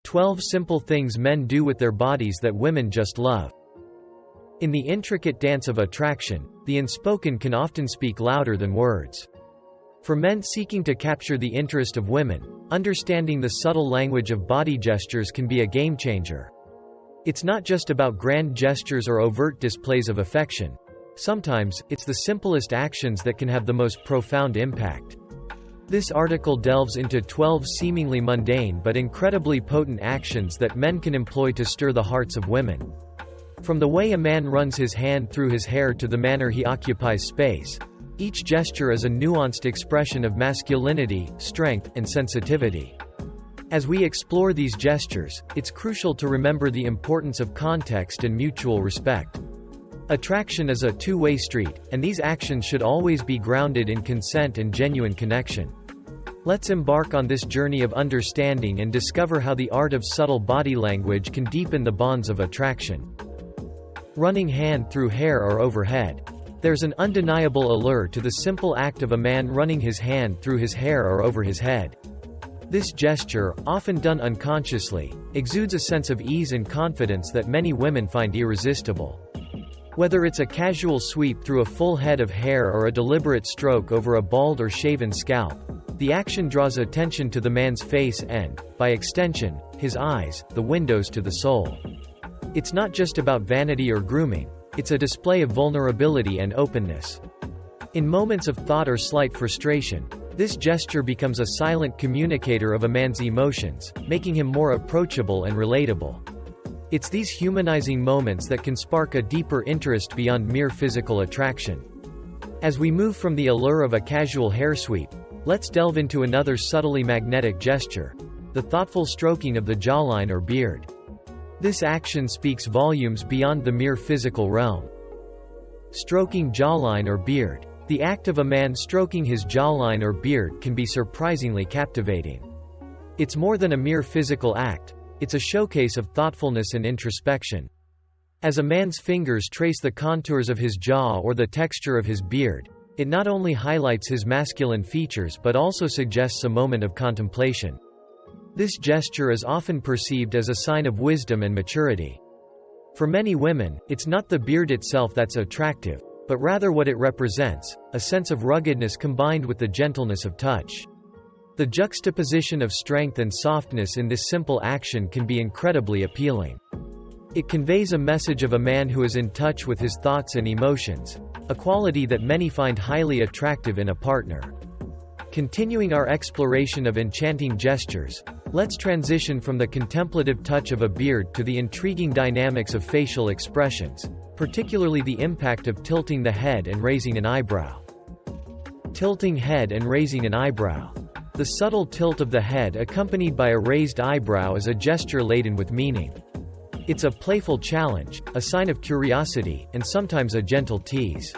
12 simple things men do with their bodies that women just love. In the intricate dance of attraction, the unspoken can often speak louder than words. For men seeking to capture the interest of women, understanding the subtle language of body gestures can be a game-changer. It's not just about grand gestures or overt displays of affection. Sometimes, it's the simplest actions that can have the most profound impact. This article delves into 12 seemingly mundane but incredibly potent actions that men can employ to stir the hearts of women. From the way a man runs his hand through his hair to the manner he occupies space, each gesture is a nuanced expression of masculinity, strength, and sensitivity. As we explore these gestures, it's crucial to remember the importance of context and mutual respect. Attraction is a two-way street, and these actions should always be grounded in consent and genuine connection. Let's embark on this journey of understanding and discover how the art of subtle body language can deepen the bonds of attraction. Running hand through hair or overhead. There's an undeniable allure to the simple act of a man running his hand through his hair or over his head. This gesture, often done unconsciously, exudes a sense of ease and confidence that many women find irresistible. Whether it's a casual sweep through a full head of hair or a deliberate stroke over a bald or shaven scalp, the action draws attention to the man's face and, by extension, his eyes, the windows to the soul. It's not just about vanity or grooming, it's a display of vulnerability and openness. In moments of thought or slight frustration, this gesture becomes a silent communicator of a man's emotions, making him more approachable and relatable. It's these humanizing moments that can spark a deeper interest beyond mere physical attraction. As we move from the allure of a casual hair sweep, let's delve into another subtly magnetic gesture: the thoughtful stroking of the jawline or beard. This action speaks volumes beyond the mere physical realm. Stroking jawline or beard. The act of a man stroking his jawline or beard can be surprisingly captivating. It's more than a mere physical act, it's a showcase of thoughtfulness and introspection. As a man's fingers trace the contours of his jaw or the texture of his beard, it not only highlights his masculine features but also suggests a moment of contemplation. This gesture is often perceived as a sign of wisdom and maturity. For many women, it's not the beard itself that's attractive, but rather what it represents, a sense of ruggedness combined with the gentleness of touch. The juxtaposition of strength and softness in this simple action can be incredibly appealing. It conveys a message of a man who is in touch with his thoughts and emotions, a quality that many find highly attractive in a partner. Continuing our exploration of enchanting gestures, let's transition from the contemplative touch of a beard to the intriguing dynamics of facial expressions, particularly the impact of tilting the head and raising an eyebrow. Tilting head and raising an eyebrow. The subtle tilt of the head accompanied by a raised eyebrow is a gesture laden with meaning. It's a playful challenge, a sign of curiosity, and sometimes a gentle tease.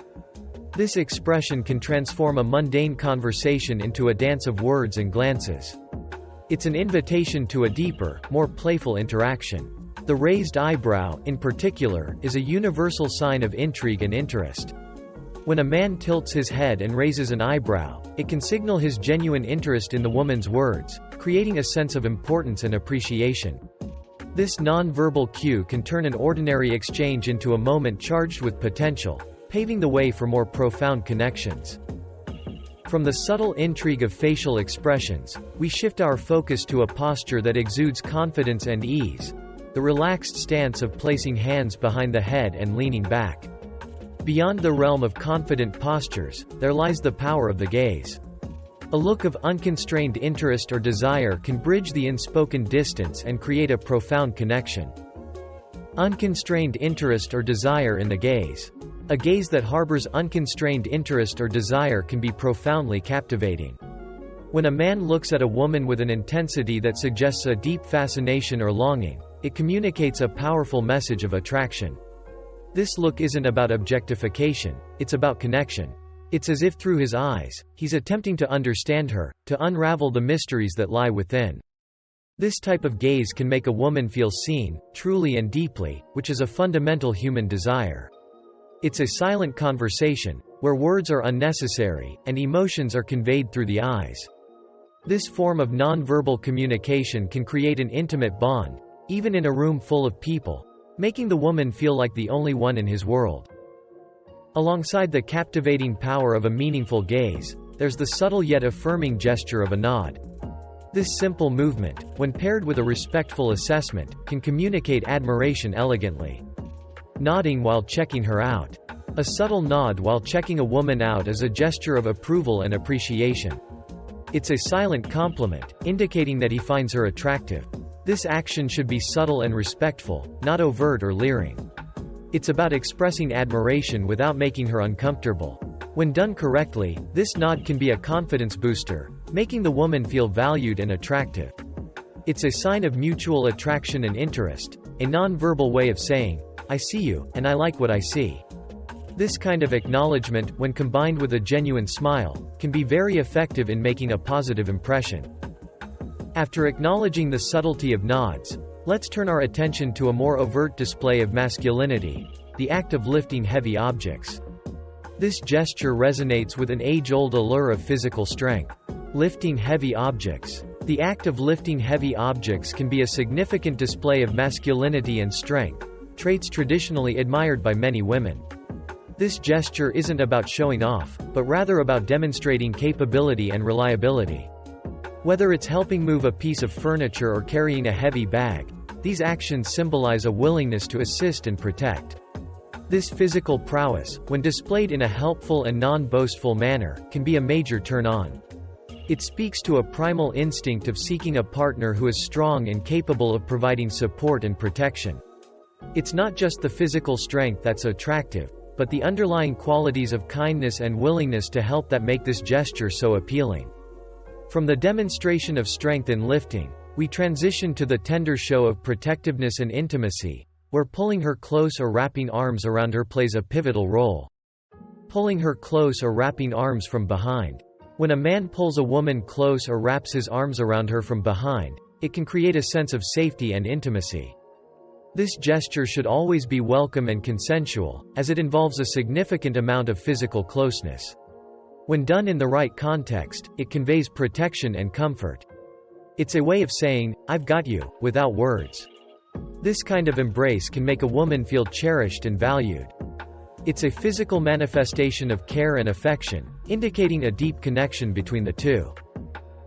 This expression can transform a mundane conversation into a dance of words and glances. It's an invitation to a deeper, more playful interaction. The raised eyebrow, in particular, is a universal sign of intrigue and interest. When a man tilts his head and raises an eyebrow, it can signal his genuine interest in the woman's words, creating a sense of importance and appreciation. This non-verbal cue can turn an ordinary exchange into a moment charged with potential, paving the way for more profound connections. From the subtle intrigue of facial expressions, we shift our focus to a posture that exudes confidence and ease, the relaxed stance of placing hands behind the head and leaning back. Beyond the realm of confident postures, there lies the power of the gaze. A look of unconstrained interest or desire can bridge the unspoken distance and create a profound connection. Unconstrained interest or desire in the gaze. A gaze that harbors unconstrained interest or desire can be profoundly captivating. When a man looks at a woman with an intensity that suggests a deep fascination or longing, it communicates a powerful message of attraction. This look isn't about objectification, it's about connection. It's as if through his eyes, he's attempting to understand her, to unravel the mysteries that lie within. This type of gaze can make a woman feel seen, truly and deeply, which is a fundamental human desire. It's a silent conversation, where words are unnecessary, and emotions are conveyed through the eyes. This form of nonverbal communication can create an intimate bond, even in a room full of people, making the woman feel like the only one in his world. Alongside the captivating power of a meaningful gaze, there's the subtle yet affirming gesture of a nod. This simple movement, when paired with a respectful assessment, can communicate admiration elegantly. Nodding while checking her out. A subtle nod while checking a woman out is a gesture of approval and appreciation. It's a silent compliment, indicating that he finds her attractive. This action should be subtle and respectful, not overt or leering. It's about expressing admiration without making her uncomfortable. When done correctly, this nod can be a confidence booster, making the woman feel valued and attractive. It's a sign of mutual attraction and interest, a non-verbal way of saying, "I see you, and I like what I see." This kind of acknowledgement, when combined with a genuine smile, can be very effective in making a positive impression. After acknowledging the subtlety of nods, let's turn our attention to a more overt display of masculinity, the act of lifting heavy objects. This gesture resonates with an age-old allure of physical strength. Lifting heavy objects. The act of lifting heavy objects can be a significant display of masculinity and strength, traits traditionally admired by many women. This gesture isn't about showing off, but rather about demonstrating capability and reliability. Whether it's helping move a piece of furniture or carrying a heavy bag, these actions symbolize a willingness to assist and protect. This physical prowess, when displayed in a helpful and non-boastful manner, can be a major turn-on. It speaks to a primal instinct of seeking a partner who is strong and capable of providing support and protection. It's not just the physical strength that's attractive, but the underlying qualities of kindness and willingness to help that make this gesture so appealing. From the demonstration of strength in lifting, we transition to the tender show of protectiveness and intimacy, where pulling her close or wrapping arms around her plays a pivotal role. Pulling her close or wrapping arms from behind. When a man pulls a woman close or wraps his arms around her from behind, it can create a sense of safety and intimacy. This gesture should always be welcome and consensual, as it involves a significant amount of physical closeness. When done in the right context, it conveys protection and comfort. It's a way of saying, "I've got you," without words. This kind of embrace can make a woman feel cherished and valued. It's a physical manifestation of care and affection, indicating a deep connection between the two.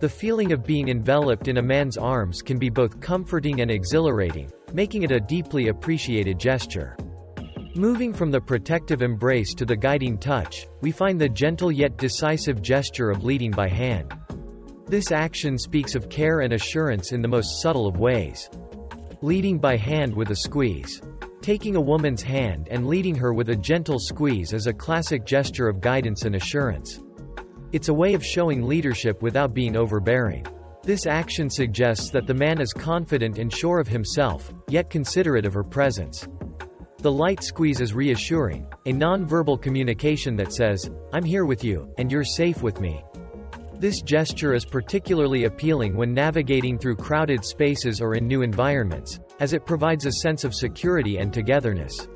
The feeling of being enveloped in a man's arms can be both comforting and exhilarating, making it a deeply appreciated gesture. Moving from the protective embrace to the guiding touch, we find the gentle yet decisive gesture of leading by hand. This action speaks of care and assurance in the most subtle of ways. Leading by hand with a squeeze. Taking a woman's hand and leading her with a gentle squeeze is a classic gesture of guidance and assurance. It's a way of showing leadership without being overbearing. This action suggests that the man is confident and sure of himself, yet considerate of her presence. The light squeeze is reassuring, a non-verbal communication that says, "I'm here with you, and you're safe with me." This gesture is particularly appealing when navigating through crowded spaces or in new environments, as it provides a sense of security and togetherness.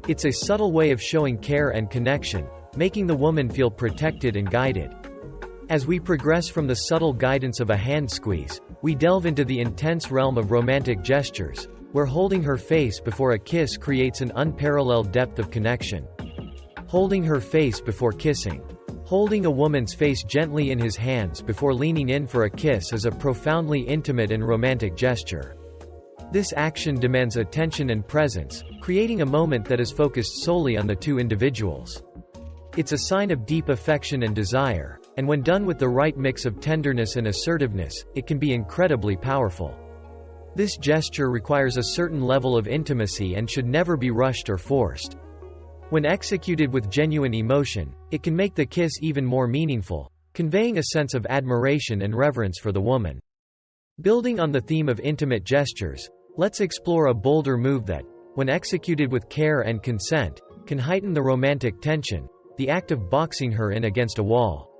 It's a subtle way of showing care and connection, making the woman feel protected and guided. As we progress from the subtle guidance of a hand squeeze, we delve into the intense realm of romantic gestures, where holding her face before a kiss creates an unparalleled depth of connection. Holding her face before kissing. Holding a woman's face gently in his hands before leaning in for a kiss is a profoundly intimate and romantic gesture. This action demands attention and presence, creating a moment that is focused solely on the two individuals. It's a sign of deep affection and desire, and when done with the right mix of tenderness and assertiveness, it can be incredibly powerful. This gesture requires a certain level of intimacy and should never be rushed or forced. When executed with genuine emotion, it can make the kiss even more meaningful, conveying a sense of admiration and reverence for the woman. Building on the theme of intimate gestures, let's explore a bolder move that, when executed with care and consent, can heighten the romantic tension: the act of boxing her in against a wall.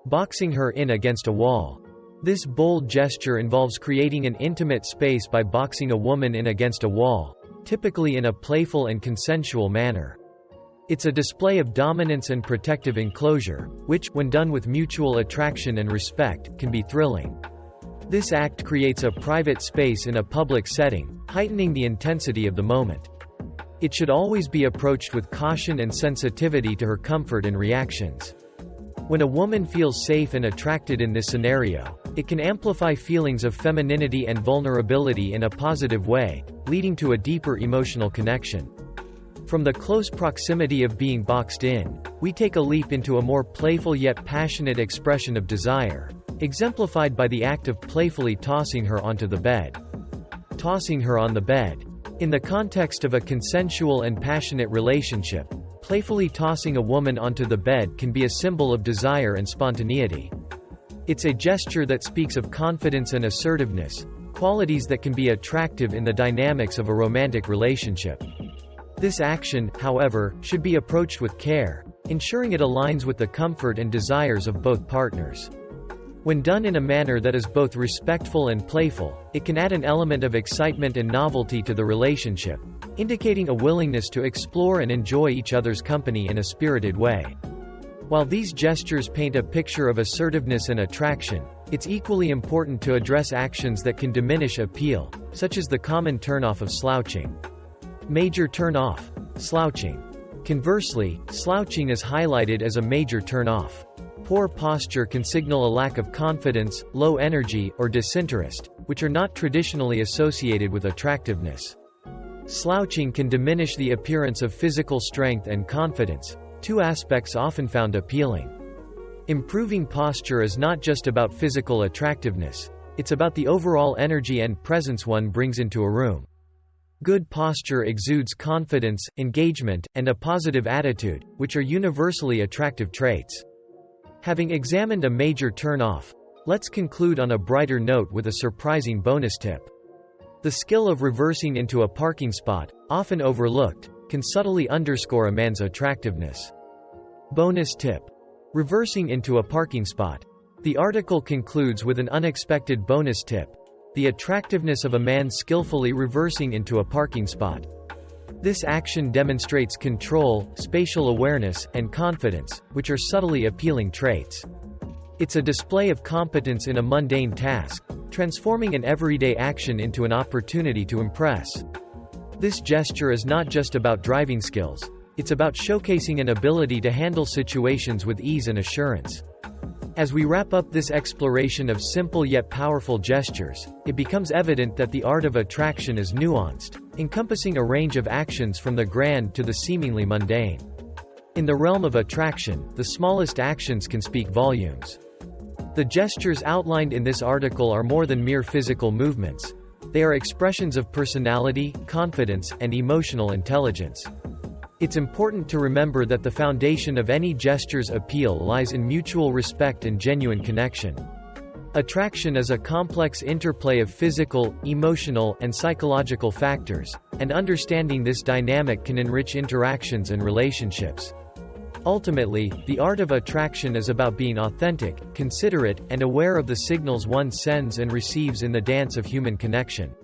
Boxing her in against a wall. This bold gesture involves creating an intimate space by boxing a woman in against a wall, typically in a playful and consensual manner. It's a display of dominance and protective enclosure, which, when done with mutual attraction and respect, can be thrilling. This act creates a private space in a public setting, heightening the intensity of the moment. It should always be approached with caution and sensitivity to her comfort and reactions. When a woman feels safe and attracted in this scenario, it can amplify feelings of femininity and vulnerability in a positive way, leading to a deeper emotional connection. From the close proximity of being boxed in, we take a leap into a more playful yet passionate expression of desire, exemplified by the act of playfully tossing her onto the bed. Tossing her on the bed. In the context of a consensual and passionate relationship, playfully tossing a woman onto the bed can be a symbol of desire and spontaneity. It's a gesture that speaks of confidence and assertiveness, qualities that can be attractive in the dynamics of a romantic relationship. This action, however, should be approached with care, ensuring it aligns with the comfort and desires of both partners. When done in a manner that is both respectful and playful, it can add an element of excitement and novelty to the relationship, indicating a willingness to explore and enjoy each other's company in a spirited way. While these gestures paint a picture of assertiveness and attraction, it's equally important to address actions that can diminish appeal, such as the common turnoff of slouching. Major turn-off. Slouching. Conversely, slouching is highlighted as a major turn-off. Poor posture can signal a lack of confidence, low energy, or disinterest, which are not traditionally associated with attractiveness. Slouching can diminish the appearance of physical strength and confidence, two aspects often found appealing. Improving posture is not just about physical attractiveness, it's about the overall energy and presence one brings into a room. Good posture exudes confidence, engagement, and a positive attitude, which are universally attractive traits. Having examined a major turn-off, let's conclude on a brighter note with a surprising bonus tip. The skill of reversing into a parking spot, often overlooked, can subtly underscore a man's attractiveness. Bonus tip. Reversing into a parking spot. The article concludes with an unexpected bonus tip: the attractiveness of a man skillfully reversing into a parking spot. This action demonstrates control, spatial awareness, and confidence, which are subtly appealing traits. It's a display of competence in a mundane task, transforming an everyday action into an opportunity to impress. This gesture is not just about driving skills, it's about showcasing an ability to handle situations with ease and assurance. As we wrap up this exploration of simple yet powerful gestures, it becomes evident that the art of attraction is nuanced, encompassing a range of actions from the grand to the seemingly mundane. In the realm of attraction, the smallest actions can speak volumes. The gestures outlined in this article are more than mere physical movements. They are expressions of personality, confidence, and emotional intelligence. It's important to remember that the foundation of any gesture's appeal lies in mutual respect and genuine connection. Attraction is a complex interplay of physical, emotional, and psychological factors, and understanding this dynamic can enrich interactions and relationships. Ultimately, the art of attraction is about being authentic, considerate, and aware of the signals one sends and receives in the dance of human connection.